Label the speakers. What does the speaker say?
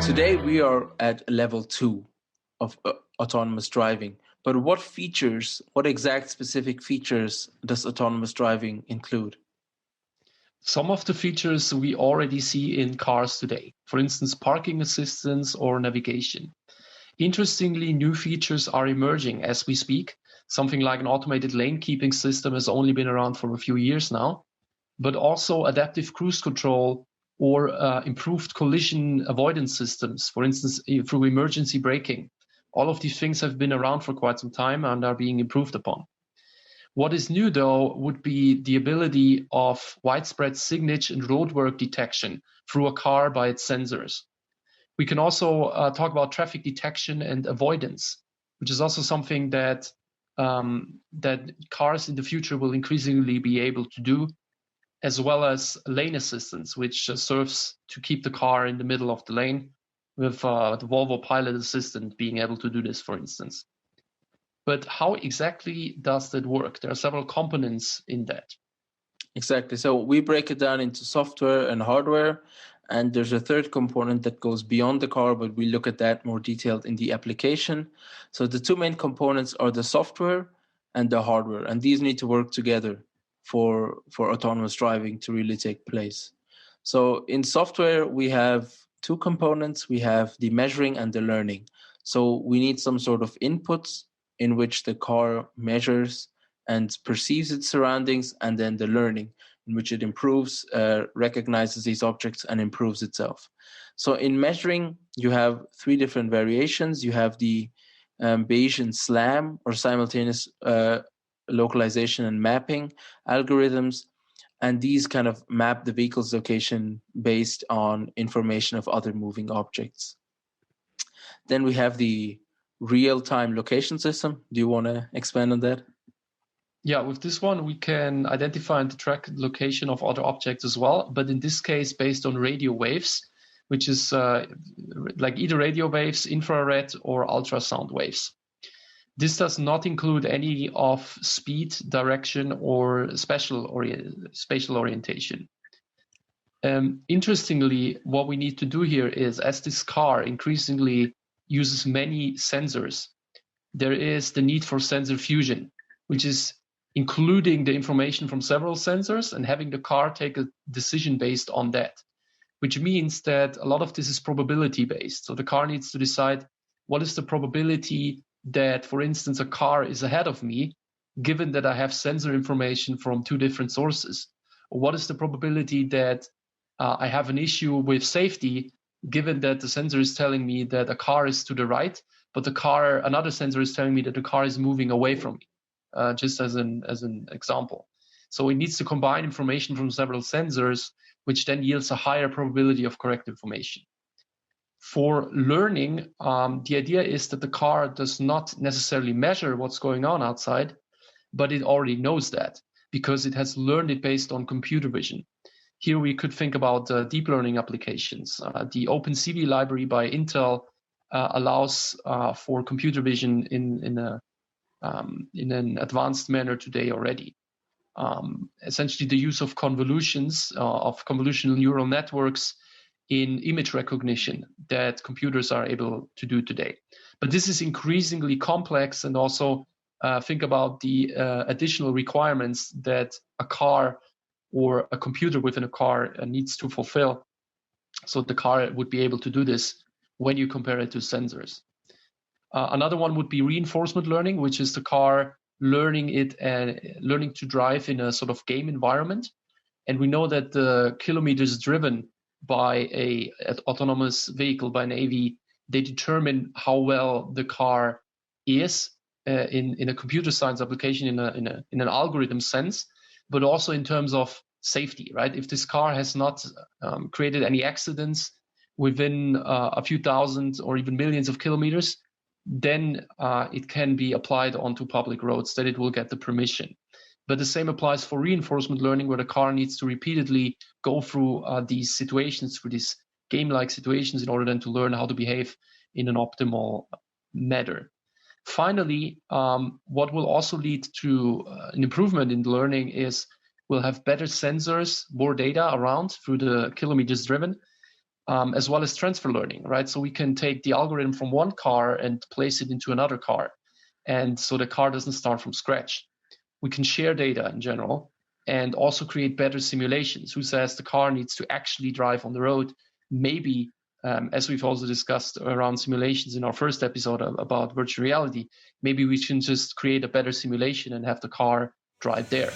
Speaker 1: Today we are at level 2 of autonomous driving. But what exact specific features does autonomous driving include?
Speaker 2: Some of the features we already see in cars today, for instance, parking assistance or navigation. Interestingly, new features are emerging as we speak. Something like an automated lane keeping system has only been around for a few years now, but also adaptive cruise control or improved collision avoidance systems, for instance, through emergency braking. All of these things have been around for quite some time and are being improved upon. What is new, though, would be the ability of widespread signage and roadwork detection through a car by its sensors. We can also talk about traffic detection and avoidance, which is also something that cars in the future will increasingly be able to do, as well as lane assistance, which serves to keep the car in the middle of the lane, with the Volvo Pilot Assistant being able to do this, for instance. But how exactly does that work? There are several components in that.
Speaker 1: Exactly. So we break it down into software and hardware, and there's a third component that goes beyond the car, but we look at that more detailed in the application. So the two main components are the software and the hardware, and these need to work together for autonomous driving to really take place. So in software, we have two components. We have the measuring and the learning. So we need some sort of inputs in which the car measures and perceives its surroundings, and then the learning in which it improves, recognizes these objects and improves itself. So in measuring, you have three different variations. You have the Bayesian SLAM, or simultaneous localization and mapping algorithms, and these kind of map the vehicle's location based on information of other moving objects. Then we have the real-time location system. Do you want to expand on that?
Speaker 2: Yeah, with this one, we can identify and track the location of other objects as well, but in this case, based on radio waves, which is like either radio waves, infrared, or ultrasound waves. This does not include any of speed, direction, or spatial orientation. Interestingly, what we need to do here is, as this car increasingly uses many sensors, there is the need for sensor fusion, which is including the information from several sensors and having the car take a decision based on that, which means that a lot of this is probability based. So the car needs to decide what is the probability that, for instance, a car is ahead of me, given that I have sensor information from two different sources. Or what is the probability that I have an issue with safety, given that the sensor is telling me that a car is to the right, but another sensor is telling me that the car is moving away from me. Just as an example. So it needs to combine information from several sensors, which then yields a higher probability of correct information. For learning, the idea is that the car does not necessarily measure what's going on outside, but it already knows that because it has learned it based on computer vision. Here we could think about deep learning applications. The OpenCV library by Intel allows for computer vision in an advanced manner today already. Essentially, the use of convolutions, of convolutional neural networks in image recognition that computers are able to do today. But this is increasingly complex, and also think about the additional requirements that a car or a computer within a car needs to fulfill. So the car would be able to do this when you compare it to sensors. Another one would be reinforcement learning, which is the car learning to drive in a sort of game environment. And we know that the kilometers driven by an autonomous vehicle, by an AV, they determine how well the car is in a computer science application, in an algorithm sense, but also in terms of safety, right? If this car has not created any accidents within a few thousand or even millions of kilometers, then it can be applied onto public roads, that it will get the permission. But the same applies for reinforcement learning, where the car needs to repeatedly go through these situations, through these game-like situations, in order then to learn how to behave in an optimal manner. Finally, what will also lead to an improvement in learning is we'll have better sensors, more data around through the kilometers driven, as well as transfer learning, right? So we can take the algorithm from one car and place it into another car. And so the car doesn't start from scratch. We can share data in general and also create better simulations. Who says the car needs to actually drive on the road? Maybe, as we've also discussed around simulations in our first episode about virtual reality, maybe we can just create a better simulation and have the car drive there.